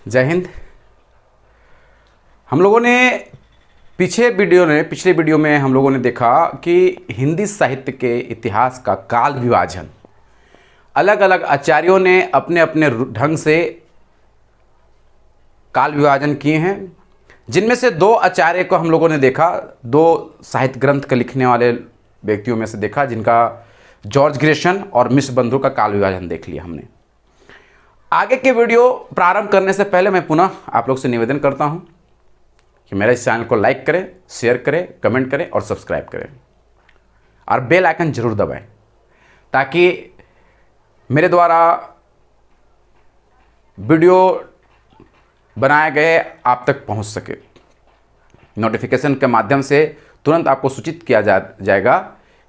जय हिंद। हम लोगों ने पिछले वीडियो में हम लोगों ने देखा कि हिंदी साहित्य के इतिहास का काल विभाजन अलग अलग आचार्यों ने अपने अपने ढंग से काल विभाजन किए हैं, जिनमें से दो आचार्य को हम लोगों ने देखा, दो साहित्य ग्रंथ के लिखने वाले व्यक्तियों में से देखा, जिनका जॉर्ज ग्रेशन और मिश्र बंधु का काल विभाजन देख लिया हमने। आगे के वीडियो प्रारंभ करने से पहले मैं पुनः आप लोग से निवेदन करता हूं कि मेरे इस चैनल को लाइक करें, शेयर करें, कमेंट करें और सब्सक्राइब करें और बेल आइकन जरूर दबाएं ताकि मेरे द्वारा वीडियो बनाए गए आप तक पहुंच सके। नोटिफिकेशन के माध्यम से तुरंत आपको सूचित किया जाएगा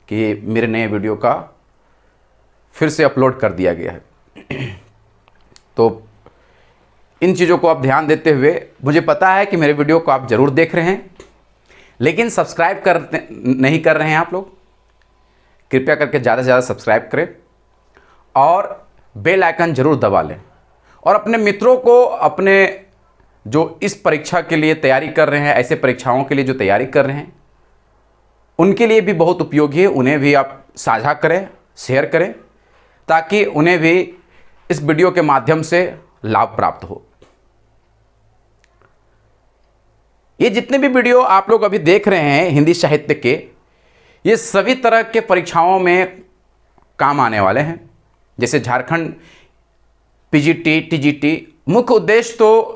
कि मेरे नए वीडियो का फिर से अपलोड कर दिया गया है। तो इन चीज़ों को आप ध्यान देते हुए, मुझे पता है कि मेरे वीडियो को आप ज़रूर देख रहे हैं लेकिन सब्सक्राइब नहीं कर रहे हैं आप लोग। कृपया करके ज़्यादा से ज़्यादा सब्सक्राइब करें और बेल आइकन ज़रूर दबा लें और अपने मित्रों को, अपने जो इस परीक्षा के लिए तैयारी कर रहे हैं, ऐसे परीक्षाओं के लिए जो तैयारी कर रहे हैं, उनके लिए भी बहुत उपयोगी है। उन्हें भी आप साझा करें, शेयर करें ताकि उन्हें भी इस वीडियो के माध्यम से लाभ प्राप्त हो। ये जितने भी वीडियो आप लोग अभी देख रहे हैं हिंदी साहित्य के, ये सभी तरह के परीक्षाओं में काम आने वाले हैं, जैसे झारखंड पीजीटी, टीजीटी। मुख्य उद्देश्य तो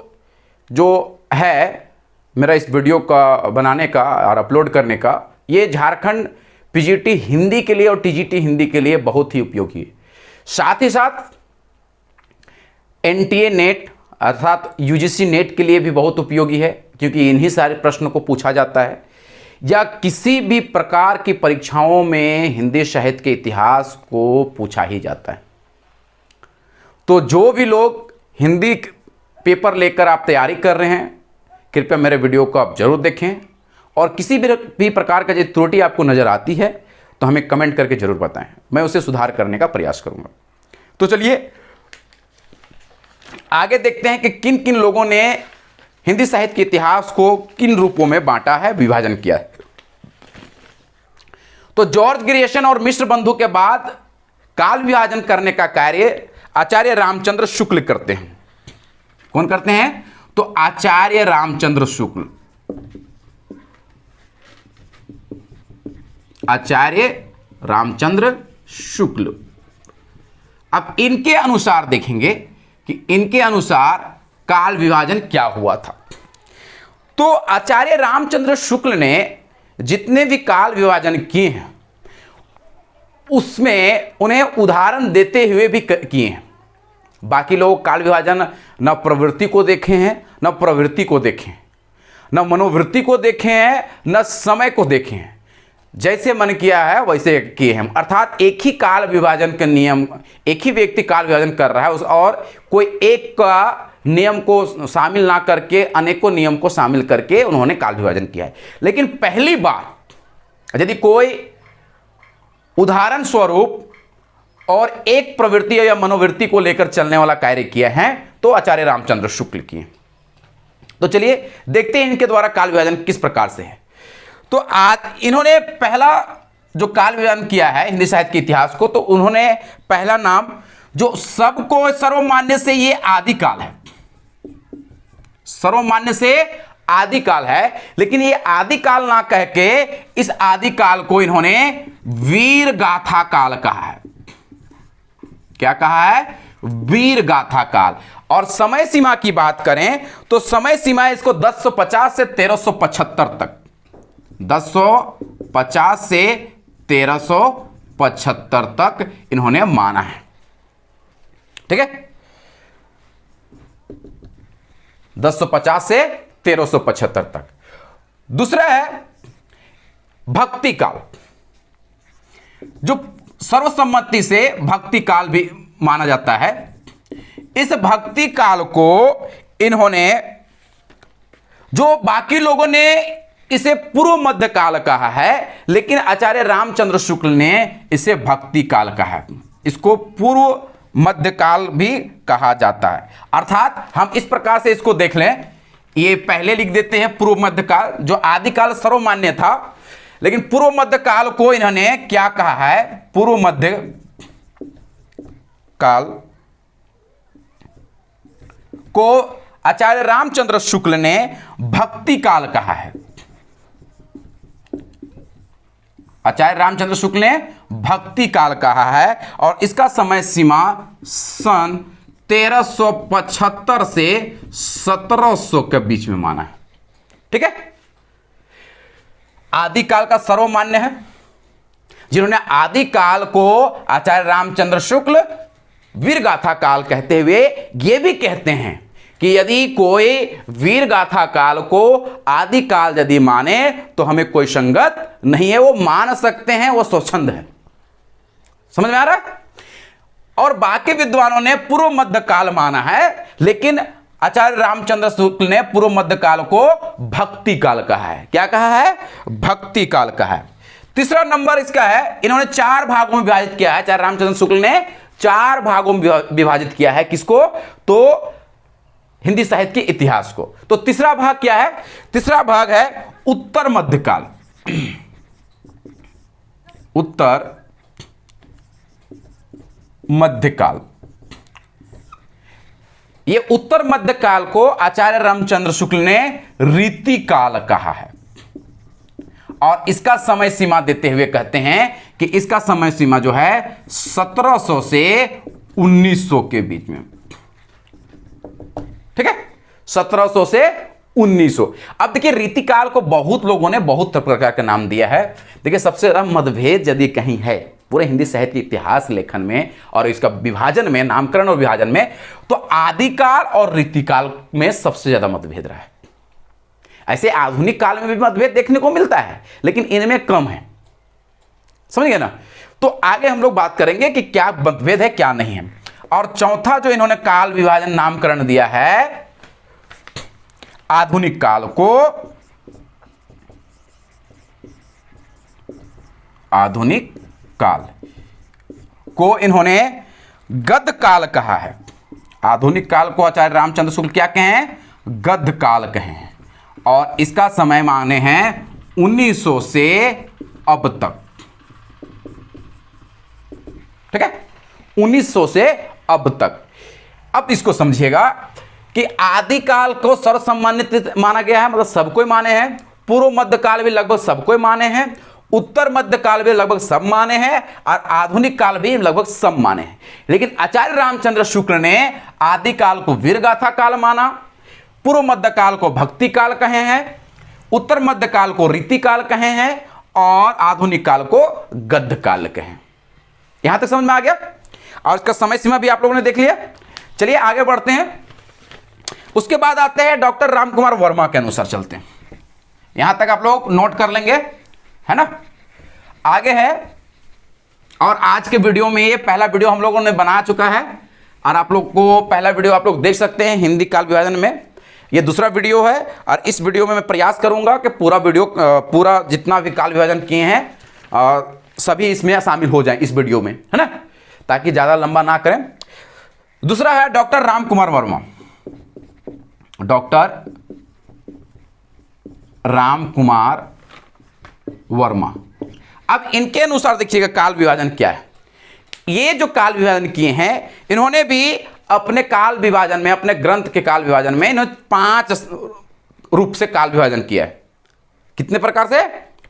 जो है मेरा इस वीडियो का बनाने का और अपलोड करने का, ये झारखंड पीजीटी हिंदी के लिए और टीजीटी हिंदी के लिए बहुत ही उपयोगी है। साथ ही साथ एनटीए नेट अर्थात यूजीसी नेट के लिए भी बहुत उपयोगी है, क्योंकि इन्हीं सारे प्रश्नों को पूछा जाता है। या किसी भी प्रकार की परीक्षाओं में हिंदी साहित्य के इतिहास को पूछा ही जाता है। तो जो भी लोग हिंदी पेपर लेकर आप तैयारी कर रहे हैं, कृपया मेरे वीडियो को आप जरूर देखें और किसी भी प्रकार का यदि त्रुटि आपको नज़र आती है तो हमें कमेंट करके जरूर बताएं, मैं उसे सुधार करने का प्रयास करूंगा। तो चलिए आगे देखते हैं कि किन किन लोगों ने हिंदी साहित्य के इतिहास को किन रूपों में बांटा है, विभाजन किया है। तो जॉर्ज ग्रेशन और मिश्र बंधु के बाद काल विभाजन करने का कार्य आचार्य रामचंद्र शुक्ल करते हैं। कौन करते हैं? तो आचार्य रामचंद्र शुक्ल। आचार्य रामचंद्र शुक्ल। अब इनके अनुसार देखेंगे कि इनके अनुसार काल विभाजन क्या हुआ था। तो आचार्य रामचंद्र शुक्ल ने जितने भी काल विभाजन किए हैं उसमें उन्हें उदाहरण देते हुए भी किए हैं। बाकी लोग काल विभाजन न प्रवृत्ति को देखे हैं, न प्रवृत्ति को देखे हैं, न मनोवृत्ति को देखे हैं, न समय को देखे हैं। जैसे मन किया है वैसे किए हैं। अर्थात एक ही काल विभाजन के नियम, एक ही व्यक्ति काल विभाजन कर रहा है और कोई एक का नियम को शामिल ना करके अनेकों नियम को शामिल करके उन्होंने काल विभाजन किया है। लेकिन पहली बार यदि कोई उदाहरण स्वरूप और एक प्रवृत्ति या मनोवृत्ति को लेकर चलने वाला कार्य किया है तो आचार्य रामचंद्र शुक्ल किए। तो चलिए देखते हैं इनके द्वारा काल विभाजन किस प्रकार से है। तो आज इन्होंने पहला जो काल विभाजन किया है हिंदी साहित्य के इतिहास को, तो उन्होंने पहला नाम जो सबको सर्वमान्य से ये आदिकाल है, सर्वमान्य से आदिकाल है, लेकिन ये आदिकाल ना कह के इस आदिकाल को इन्होंने वीर गाथा काल कहा है। क्या कहा है? वीर गाथा काल। और समय सीमा की बात करें तो समय सीमा इसको 1050 से 1375 तक, 1050 से 1375 तक इन्होंने माना है। ठीक है, 1050 से 1375 तक। दूसरा है भक्ति काल, जो सर्वसम्मति से भक्ति काल भी माना जाता है। इस भक्ति काल को इन्होंने, जो बाकी लोगों ने इसे पूर्व मध्य काल कहा है, लेकिन आचार्य रामचंद्र शुक्ल ने इसे भक्ति काल कहा है। इसको पूर्व मध्यकाल भी कहा जाता है। अर्थात हम इस प्रकार से इसको देख लें, ये पहले लिख देते हैं पूर्व मध्यकाल, जो आदिकाल सर्वमान्य था, लेकिन पूर्व मध्यकाल को इन्होंने क्या कहा है, पूर्व मध्य काल को आचार्य रामचंद्र शुक्ल ने भक्ति काल कहा है। आचार्य रामचंद्र शुक्ल ने भक्ति काल कहा है और इसका समय सीमा सन 1375 से 1700 के बीच में माना है। ठीक है, आदिकाल का सर्वमान्य है। जिन्होंने आदिकाल को आचार्य रामचंद्र शुक्ल वीरगाथा काल कहते हुए ये भी कहते हैं कि यदि कोई वीरगाथा काल को आदिकाल यदि माने तो हमें कोई संगत नहीं है, वो मान सकते हैं, वो स्वच्छंद है। समझ में आ रहा है? और बाकी विद्वानों ने पूर्व मध्य काल माना है, लेकिन आचार्य रामचंद्र शुक्ल ने पूर्व मध्य काल को भक्ति काल कहा है। क्या कहा है? भक्ति काल कहा है। तीसरा नंबर इसका है, इन्होंने 4 भागों में विभाजित किया है। आचार्य रामचंद्र शुक्ल ने 4 भागों में विभाजित किया है। किसको? तो हिंदी साहित्य के इतिहास को। तो तीसरा भाग क्या है? तीसरा भाग है उत्तर मध्यकाल। उत्तर मध्यकाल। ये उत्तर मध्यकाल को आचार्य रामचंद्र शुक्ल ने रीति काल कहा है और इसका समय सीमा देते हुए कहते हैं कि इसका समय सीमा जो है 1700 से 1900 के बीच में। ठीक है, 1700 से 1900। अब देखिए, रीतिकाल को बहुत लोगों ने बहुत प्रकार का नाम दिया है। देखिए, सबसे ज्यादा मतभेद यदि कहीं है पूरे हिंदी साहित्य इतिहास लेखन में और इसका विभाजन में, नामकरण और विभाजन में, तो आदिकाल और रीतिकाल में सबसे ज्यादा मतभेद रहा है। ऐसे आधुनिक काल में भी मतभेद देखने को मिलता है, लेकिन इनमें कम है। समझ गए ना? तो आगे हम लोग बात करेंगे कि क्या मतभेद है, क्या नहीं है। और चौथा जो इन्होंने काल विभाजन नामकरण दिया है, आधुनिक काल को आधुनिक काल को इन्होंने गद्य काल कहा है। आधुनिक काल को आचार्य रामचंद्र शुक्ल क्या कहें? गद्य काल कहें। और इसका समय माने हैं 1900 से अब तक। ठीक है, 1900 से अब तक। अब इसको समझिएगा कि आदिकाल को सर्वसम्मानित माना गया है, मतलब सबको माने हैं। पूर्व मध्य काल भी लगभग सबको माने हैं, उत्तर मध्य काल भी लगभग सब माने हैं और आधुनिक काल भी लगभग सब माने हैं। लेकिन आचार्य रामचंद्र शुक्ल ने आदिकाल को वीरगाथा काल माना, पूर्व मध्य काल को भक्ति काल कहे हैं, उत्तर मध्य काल को रीति काल कहे हैं और आधुनिक काल को गद्य काल कहे। यहां तक समझ में आ गया? और इसका समय सीमा भी आप लोगों ने देख लिया। चलिए आगे बढ़ते हैं। उसके बाद आते हैं डॉक्टर रामकुमार वर्मा के अनुसार चलते हैं। यहां तक आप लोग नोट कर लेंगे, है ना? आगे है, और आज के वीडियो में ये पहला वीडियो हम लोगों ने बना चुका है और आप लोग को पहला वीडियो आप लोग देख सकते हैं हिंदी काल विभाजन में। ये दूसरा वीडियो है और इस वीडियो में मैं प्रयास करूंगा कि पूरा जितना भी काल विभाजन किए हैं सभी इसमें शामिल हो जाएं इस वीडियो में, है ना, ताकि ज़्यादा लंबा ना करें। दूसरा है डॉक्टर रामकुमार वर्मा। डॉक्टर रामकुमार वर्मा। अब इनके अनुसार देखिएगा काल विभाजन क्या है। ये जो काल विभाजन किए हैं, इन्होंने भी अपने काल विभाजन में, अपने ग्रंथ के काल विभाजन में इन्होंने 5 रूप से काल विभाजन किया है। कितने प्रकार से?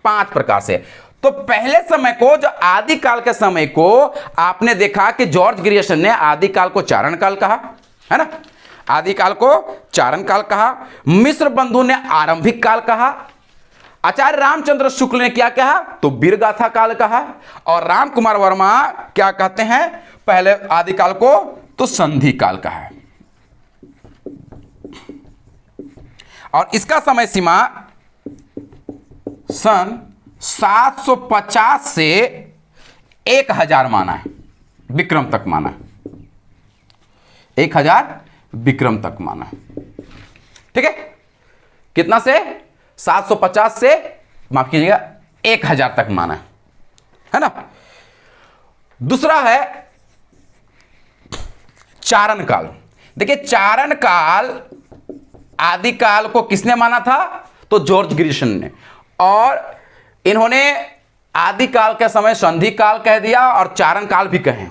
5 प्रकार से। तो पहले समय को, जो आदिकाल के समय को, आपने देखा कि जॉर्ज ग्रियर्सन ने आदिकाल को चारण काल कहा, है ना? आदिकाल को चारण काल कहा। मिश्र बंधु ने आरंभिक काल कहा। आचार्य रामचंद्र शुक्ल ने क्या कहा? तो वीरगाथा काल कहा। और रामकुमार वर्मा क्या कहते हैं? पहले आदिकाल को तो संधि काल कहा है। और इसका समय सीमा सन 750 से 1000 माना है, विक्रम तक माना है। 1000 विक्रम तक माना है। ठीक है, कितना से? 750 से, माफ कीजिएगा, 1000 तक माना है ना? दूसरा है चारण काल। देखिए चारण काल आदिकाल को किसने माना था? तो जॉर्ज ग्रिशन ने। और इन्होंने आदिकाल के समय संधि काल कह दिया और चारण काल भी कहे।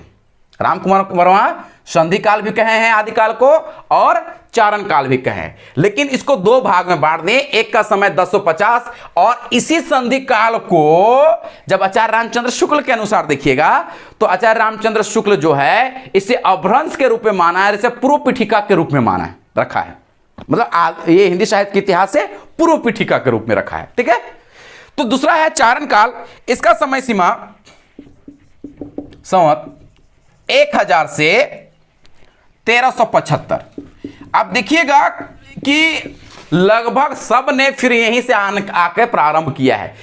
रामकुमार वर्मा संधि काल भी कहे हैं आदिकाल को और चारण काल भी कहे। लेकिन इसको दो भाग में बांट दें, एक का समय 1050 और इसी संधि काल को जब आचार्य रामचंद्र शुक्ल के अनुसार देखिएगा तो आचार्य रामचंद्र शुक्ल जो है इसे अभ्रंश के रूप में माना है, इसे पूर्व पीठिका के रूप में माना है, रखा है। मतलब ये हिंदी साहित्य के इतिहास से पूर्व पीठिका के रूप में रखा है। ठीक है। तो दूसरा है चारण काल। इसका समय सीमा संवत 1000 से 1375। अब देखिएगा कि लगभग सब ने फिर यहीं से आके प्रारंभ किया है।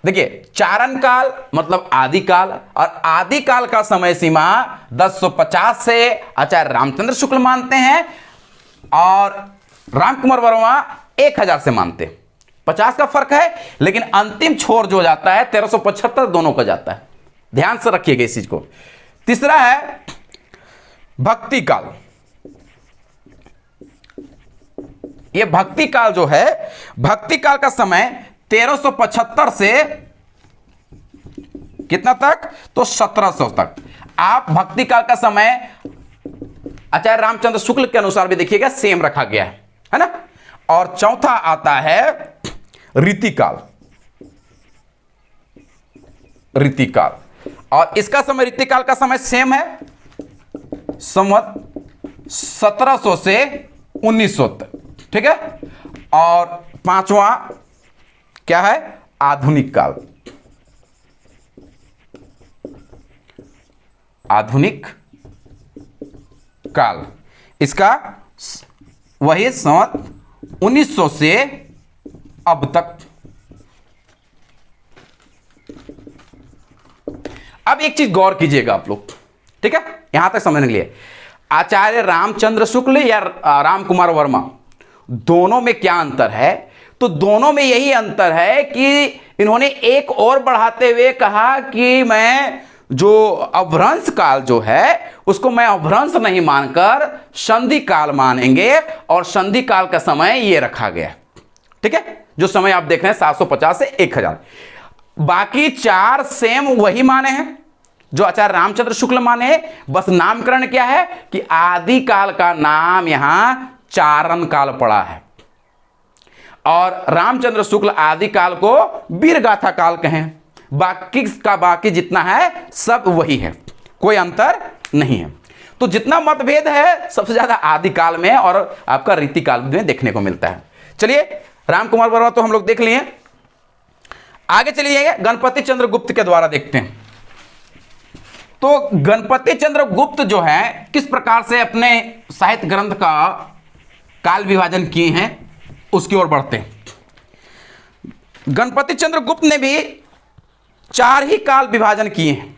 देखिए चारण काल मतलब आदिकाल, और आदिकाल का समय सीमा 1050 से आचार्य रामचंद्र शुक्ल मानते हैं और रामकुमार वर्मा 1000 से मानते हैं। 50 का फर्क है, लेकिन अंतिम छोर जो जाता है 1375 दोनों का जाता है। ध्यान से रखिएगा इस चीज को। तीसरा है भक्ति काल। यह भक्ति काल जो है, भक्ति काल का समय 1375 से कितना तक? तो 1700 तक। आप भक्ति काल का समय आचार्य रामचंद्र शुक्ल के अनुसार भी देखिएगा सेम रखा गया है ना। और चौथा आता है रीतिकाल। रीतिकाल, और इसका समय रीतिकाल का समय सेम है, संवत 1700 से 1900 तक। ठीक है। और पांचवा क्या है? आधुनिक काल। आधुनिक काल, इसका वही संवत 1900 से अब तक। अब एक चीज गौर कीजिएगा आप लोग, ठीक है, यहां तक समझने के लिए। आचार्य रामचंद्र शुक्ल या रामकुमार वर्मा, दोनों में क्या अंतर है? तो दोनों में यही अंतर है कि इन्होंने एक और बढ़ाते हुए कहा कि मैं जो अभ्रंश काल जो है उसको मैं अभ्रंश नहीं मानकर संधि काल मानेंगे, और संधि काल का समय ये रखा गया। ठीक है, जो समय आप देख रहे हैं 750 से 1000। बाकी चार सेम वही माने हैं जो आचार्य रामचंद्र शुक्ल माने हैं, बस नामकरण क्या है कि आदि काल का नाम यहां चारण काल पड़ा है और रामचंद्र शुक्ल आदि काल को वीरगाथा काल कहें। बाकी का बाकी जितना है सब वही है, कोई अंतर नहीं है। तो जितना मतभेद है सबसे ज्यादा आदि काल में और आपका रीति काल में देखने को मिलता है। चलिए, रामकुमार वर्मा तो हम लोग देख लिए, आगे चलिए गणपति चंद्र गुप्त के द्वारा देखते हैं। तो गणपति चंद्र गुप्त जो है किस प्रकार से अपने साहित्य ग्रंथ का काल विभाजन किए हैं उसकी ओर बढ़ते हैं। गणपति चंद्र गुप्त ने भी 4 ही काल विभाजन किए हैं,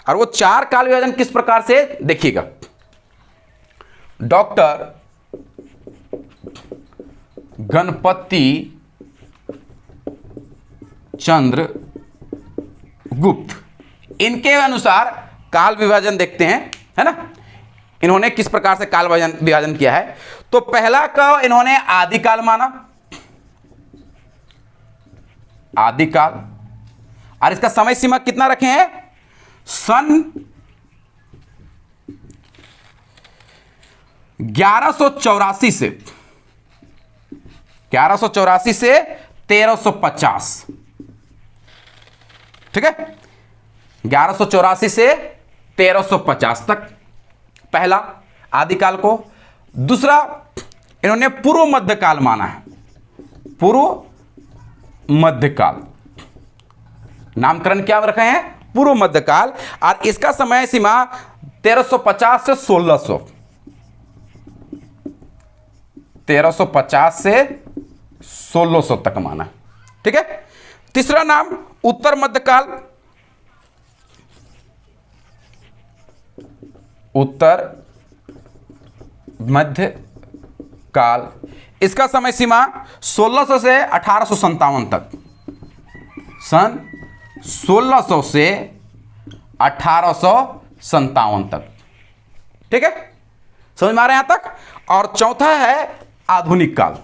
और वो 4 काल विभाजन किस प्रकार से देखिएगा। डॉक्टर गणपति चंद्र गुप्त, इनके अनुसार काल विभाजन देखते हैं, है ना। इन्होंने किस प्रकार से काल विभाजन किया है। तो पहला का इन्होंने आदिकाल माना, आदिकाल, और इसका समय सीमा कितना रखे हैं? सन 1184 से 1350। ठीक है, 1184 से 1350 तक पहला आदिकाल को। दूसरा इन्होंने पूर्व मध्यकाल माना है, पूर्व मध्यकाल, नामकरण क्या रखे हैं? पूर्व मध्यकाल, और इसका समय सीमा 1350 से 1600, 1350 से 1600 तक माना। ठीक है। तीसरा नाम उत्तर मध्यकाल, उत्तर मध्य काल, इसका समय सीमा 1600 से 1857 तक, सन 1600 से 1857 तक। ठीक है, समझ में आ रहा है यहां तक। और चौथा है आधुनिक काल।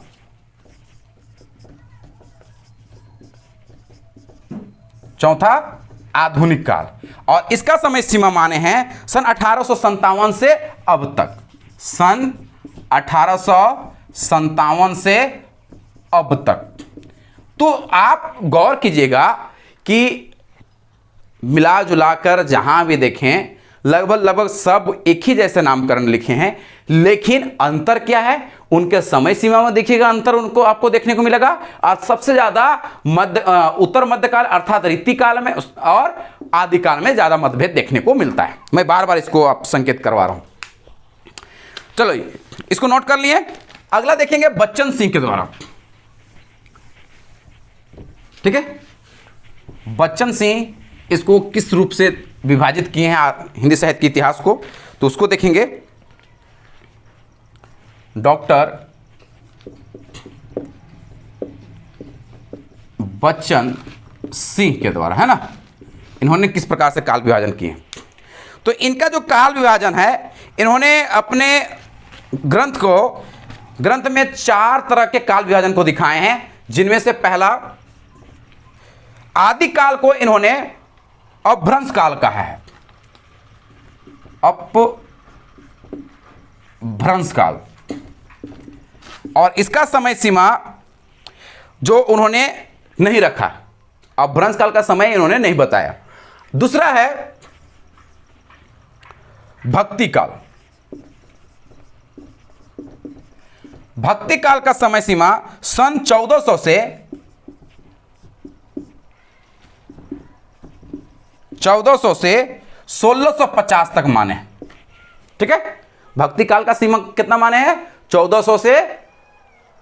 चौथा आधुनिक काल, और इसका समय सीमा माने हैं सन 1857 से अब तक। सन 1857 से अब तक। तो आप गौर कीजिएगा कि मिला जुलाकर जहां भी देखें लगभग सब एक ही जैसे नामकरण लिखे हैं, लेकिन अंतर क्या है, उनके समय सीमा में देखिएगा अंतर उनको आपको देखने को मिलेगा। और सबसे ज्यादा उत्तर मध्यकाल अर्थात रीतिकाल में और आदिकाल में ज्यादा मतभेद देखने को मिलता है। मैं बार बार इसको आप संकेत करवा रहा हूं। चलो इसको नोट कर लिए। अगला देखेंगे बच्चन सिंह के द्वारा। ठीक है, बच्चन सिंह इसको किस रूप से विभाजित किए हैं हिंदी साहित्य के इतिहास को, तो उसको देखेंगे। डॉक्टर बच्चन सिंह के द्वारा, है ना, इन्होंने किस प्रकार से काल विभाजन किए। तो इनका जो काल विभाजन है, इन्होंने अपने ग्रंथ में 4 तरह के काल विभाजन को दिखाए हैं, जिनमें से पहला आदिकाल को इन्होंने अपभ्रंश काल कहा है। अपभ्रंश काल, और इसका समय सीमा जो उन्होंने नहीं रखा, अपभ्रंश काल का समय इन्होंने नहीं बताया। दूसरा है भक्ति काल। भक्ति काल का समय सीमा सन 1400 से 1650 तक माने। ठीक है, भक्ति काल का सीमा कितना माने हैं, 1400 से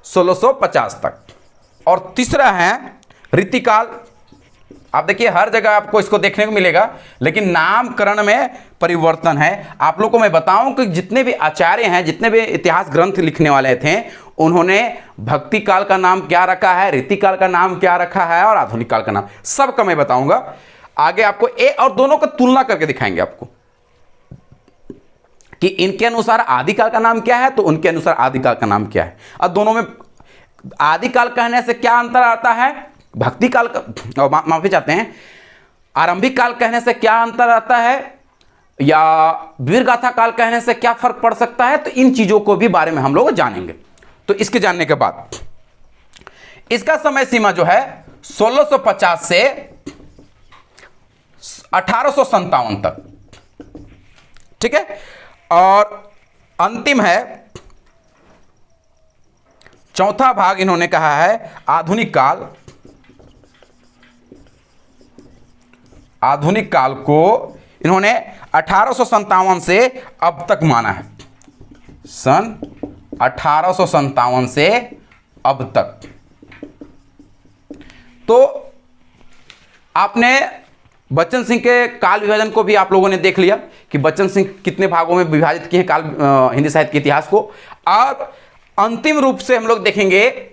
1650 तक। और तीसरा है रीतिकाल। आप देखिए हर जगह आपको इसको देखने को मिलेगा, लेकिन नामकरण में परिवर्तन है। आप लोगों को मैं बताऊं कि जितने भी आचार्य हैं, जितने भी इतिहास ग्रंथ लिखने वाले थे, उन्होंने भक्ति काल का नाम क्या रखा है, रीतिकाल का नाम क्या रखा है, और आधुनिक काल का नाम, सबका मैं बताऊंगा आगे आपको। और दोनों का तुलना करके दिखाएंगे आपको कि इनके अनुसार आदिकाल का नाम क्या है, तो उनके अनुसार आदिकाल का नाम क्या है। और दोनों में आदिकाल कहने से क्या अंतर आता है, भक्ति काल का, माफी चाहते हैं, आरंभिक काल कहने से क्या अंतर आता है, या वीर गाथा काल कहने से क्या फर्क पड़ सकता है। तो इन चीजों को भी बारे में हम लोग जानेंगे। तो इसके जानने के बाद इसका समय सीमा जो है 1650 से 1857 तक। ठीक है, और अंतिम है चौथा भाग, इन्होंने कहा है आधुनिक काल। आधुनिक काल को इन्होंने 1857 से अब तक माना है। सन 1857 से अब तक। तो आपने बच्चन सिंह के काल विभाजन को भी आप लोगों ने देख लिया कि बच्चन सिंह कितने भागों में विभाजित किए हैं काल हिंदी साहित्य के इतिहास को। और अंतिम रूप से हम लोग देखेंगे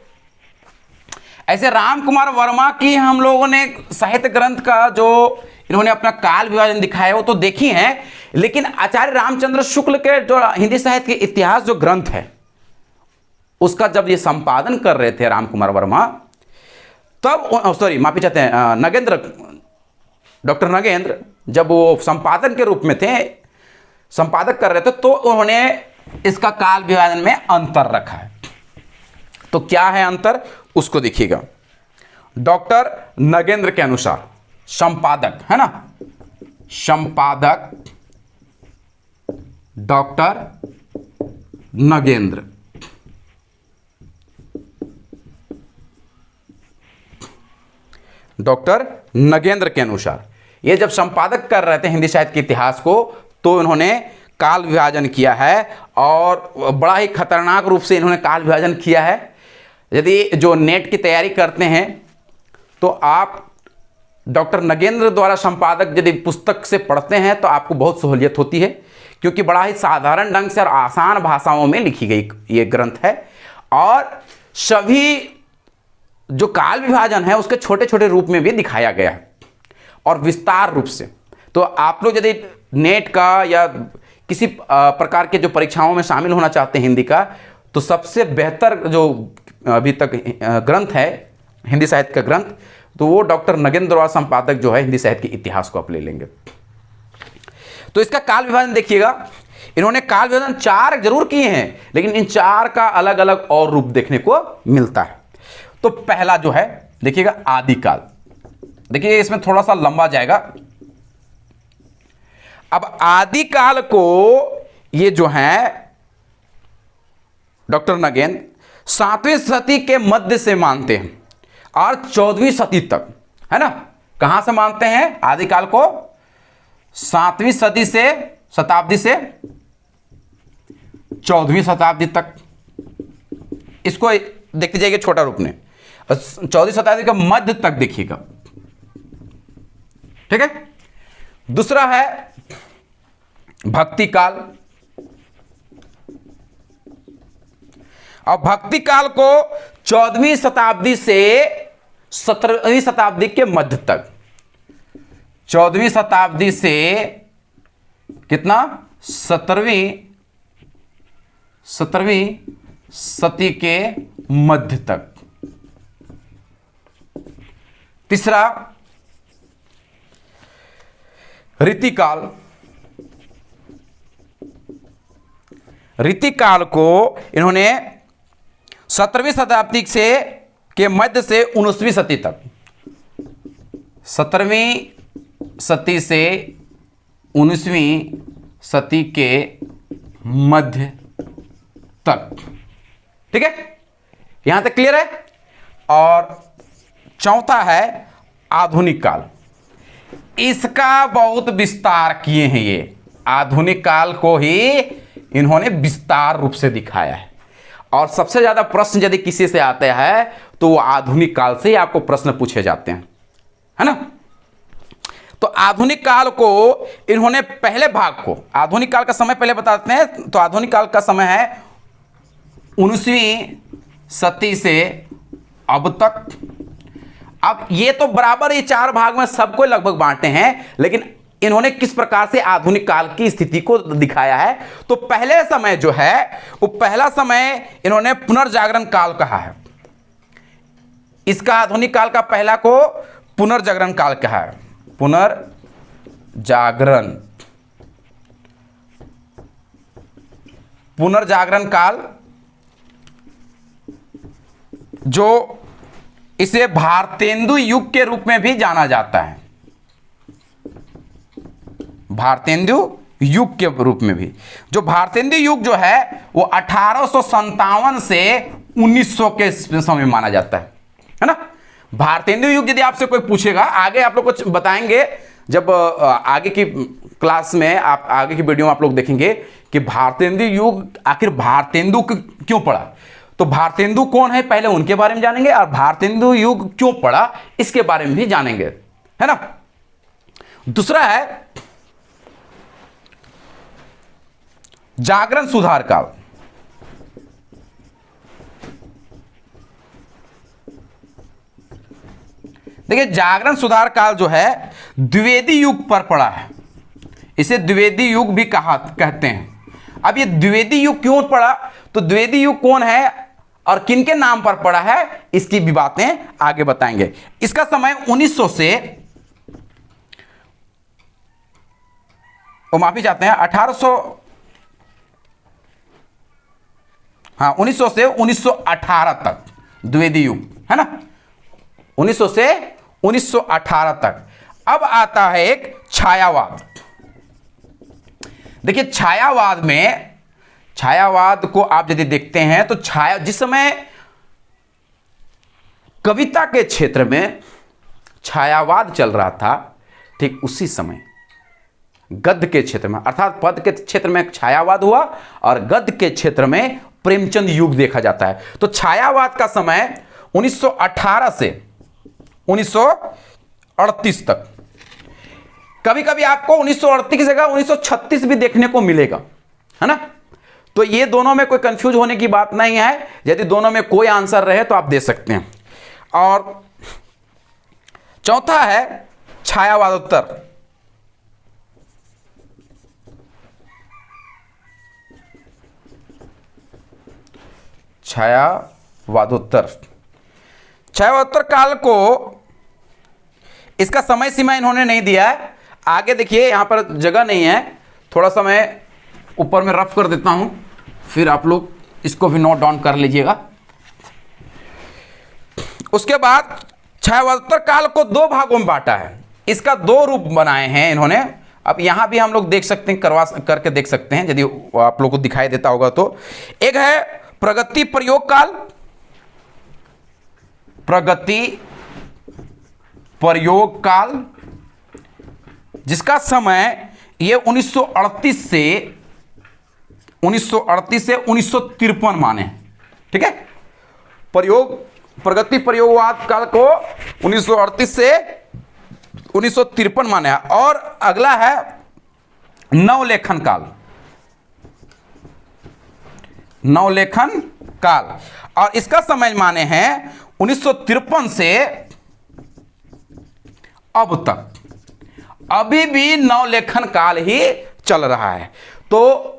ऐसे राम कुमार वर्मा की हम लोगों ने साहित्य ग्रंथ का जो इन्होंने अपना काल विभाजन दिखाया वो तो देखी है, लेकिन आचार्य रामचंद्र शुक्ल के जो हिंदी साहित्य के इतिहास जो ग्रंथ है उसका जब ये संपादन कर रहे थे राम कुमार वर्मा, तब सॉरी माफी चाहते हैं नगेंद्र, डॉक्टर नगेंद्र, जब वो संपादन के रूप में थे, संपादक कर रहे थे, तो उन्होंने इसका काल विभाजन में अंतर रखा है। तो क्या है अंतर, उसको देखिएगा। डॉक्टर नगेंद्र के अनुसार, संपादक है ना, संपादक डॉक्टर नगेंद्र, डॉक्टर नगेंद्र के अनुसार ये जब संपादक कर रहे थे हिंदी साहित्य के इतिहास को, तो इन्होंने काल विभाजन किया है, और बड़ा ही खतरनाक रूप से इन्होंने काल विभाजन किया है। यदि जो नेट की तैयारी करते हैं तो आप डॉक्टर नगेंद्र द्वारा संपादक यदि पुस्तक से पढ़ते हैं तो आपको बहुत सहूलियत होती है, क्योंकि बड़ा ही साधारण ढंग से और आसान भाषाओं में लिखी गई ये ग्रंथ है। और सभी जो काल विभाजन है उसके छोटे छोटे रूप में भी दिखाया गया है और विस्तार रूप से। तो आप लोग यदि नेट का या किसी प्रकार के जो परीक्षाओं में शामिल होना चाहते हैं हिंदी का, तो सबसे बेहतर जो अभी तक ग्रंथ है हिंदी साहित्य का ग्रंथ, तो वो डॉक्टर नगेंद्र दरबार संपादक जो है हिंदी साहित्य के इतिहास को आप ले लेंगे। तो इसका काल विभाजन देखिएगा, इन्होंने काल विभाजन 4 जरूर किए हैं, लेकिन इन 4 का अलग अलग और रूप देखने को मिलता है। तो पहला जो है देखिएगा आदिकाल। देखिए इसमें थोड़ा सा लंबा जाएगा। अब आदिकाल को ये जो है डॉक्टर नगेंद्र 7वीं सदी के मध्य से मानते हैं और 14वीं सदी तक, है ना, कहां से मानते हैं आदिकाल को? 7वीं सदी से शताब्दी से 14वीं शताब्दी तक। इसको देखते जाइए छोटा रूप में, 14वीं शताब्दी के मध्य तक देखिएगा, ठीक है। दूसरा है भक्ति काल। और भक्ति काल को 14वीं शताब्दी से 17वीं शताब्दी के मध्य तक, 14वीं शताब्दी से कितना 17वीं सदी के मध्य तक। तीसरा रीतिकाल। रीतिकाल को इन्होंने 17वीं शताब्दी से के मध्य से 19वीं सदी तक, 17वीं सदी से 19वीं सदी के मध्य तक, ठीक है, यहां तक क्लियर है। और चौथा है आधुनिक काल। इसका बहुत विस्तार किए हैं ये, आधुनिक काल को ही इन्होंने विस्तार रूप से दिखाया है। और सबसे ज्यादा प्रश्न यदि किसी से आते हैं तो वो आधुनिक काल से ही आपको प्रश्न पूछे जाते हैं, है ना। तो आधुनिक काल को इन्होंने पहले भाग को, आधुनिक काल का समय पहले बताते हैं। तो आधुनिक काल का समय है 19वीं सदी से अब तक। अब ये तो बराबर ये 4 भाग में सबको लगभग बांटे हैं, लेकिन इन्होंने किस प्रकार से आधुनिक काल की स्थिति को दिखाया है। तो पहले समय जो है वो पहला समय इन्होंने पुनर्जागरण काल कहा है। इसका आधुनिक काल का पहला को पुनर्जागरण काल कहा है। पुनर्जागरण काल, जो इसे भारतेंदु युग के रूप में भी जाना जाता है। भारतेंदु युग के रूप में भी, जो भारतेंदु युग जो है वो 1857 से 1900 के समय माना जाता है ना। भारतेंदु युग यदि आपसे कोई पूछेगा, आगे आप लोग कुछ बताएंगे जब आगे की क्लास में, आप आगे की वीडियो में आप लोग देखेंगे कि भारतेंदु युग आखिर भारतेंदु क्यों पड़ा। तो भारतेंदु कौन है पहले उनके बारे में जानेंगे, और भारतेंदु युग क्यों पड़ा इसके बारे में भी जानेंगे, है ना। दूसरा है जागरण सुधार काल। देखिए जागरण सुधार काल जो है द्विवेदी युग पर पड़ा है, इसे द्विवेदी युग भी कहते हैं। अब ये द्विवेदी युग क्यों पड़ा, तो द्विवेदी युग कौन है और किनके नाम पर पड़ा है, इसकी भी बातें आगे बताएंगे। इसका समय 1900 से, माफी चाहते हैं 1900 से 1918 तक द्विवेदी युग, है ना, 1900 से 1918 तक। अब आता है एक छायावाद। देखिए छायावाद को आप यदि देखते हैं तो जिस समय कविता के क्षेत्र में छायावाद चल रहा था, ठीक उसी समय गद्य के क्षेत्र में, अर्थात पद के क्षेत्र में छायावाद हुआ और गद्य के क्षेत्र में प्रेमचंद युग देखा जाता है। तो छायावाद का समय 1918 से 1938 तक, कभी कभी आपको 1938 की जगह 1936 भी देखने को मिलेगा, है ना। तो ये दोनों में कोई कंफ्यूज होने की बात नहीं है, यदि दोनों में कोई आंसर रहे तो आप दे सकते हैं। और चौथा है छायावादोत्तर। छायावादोत्तर काल को इसका समय सीमा इन्होंने नहीं दिया है। आगे देखिए, यहां पर जगह नहीं है, थोड़ा सा मैं ऊपर में रफ कर देता हूं, फिर आप लोग इसको भी नोट डाउन कर लीजिएगा। उसके बाद छायावादोत्तर काल को दो भागों में बांटा है, इसका दो रूप बनाए हैं इन्होंने। अब यहां भी हम लोग देख सकते हैं, करके देख सकते हैं, यदि आप लोग को दिखाई देता होगा तो। एक है प्रगति प्रयोग काल, प्रगति प्रयोग काल, जिसका समय ये 1938 से 1953 माने, ठीक है। प्रगति प्रयोगवाद काल को 1938 से 1953 माने है। और अगला है नवलेखन काल, नवलेखन काल, और इसका समय माने हैं 1953 से अब तक। अभी भी नवलेखन काल ही चल रहा है। तो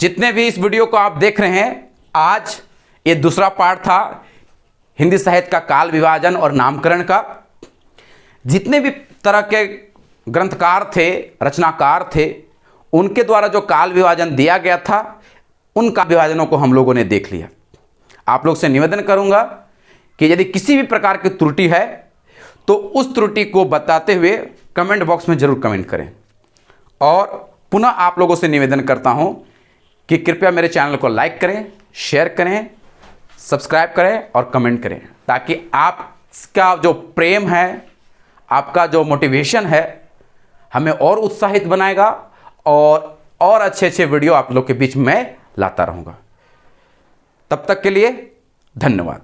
जितने भी इस वीडियो को आप देख रहे हैं, आज ये दूसरा पार्ट था हिंदी साहित्य का काल विभाजन और नामकरण का। जितने भी तरह के ग्रंथकार थे, रचनाकार थे, उनके द्वारा जो काल विभाजन दिया गया था, उन काल विभाजनों को हम लोगों ने देख लिया। आप लोग से निवेदन करूंगा कि यदि किसी भी प्रकार की त्रुटि है तो उस त्रुटि को बताते हुए कमेंट बॉक्स में जरूर कमेंट करें। और पुनः आप लोगों से निवेदन करता हूं कि कृपया मेरे चैनल को लाइक करें, शेयर करें, सब्सक्राइब करें और कमेंट करें, ताकि आपका जो प्रेम है, आपका जो मोटिवेशन है, हमें और उत्साहित बनाएगा और अच्छे अच्छे वीडियो आप लोग के बीच में लाता रहूँगा। तब तक के लिए धन्यवाद।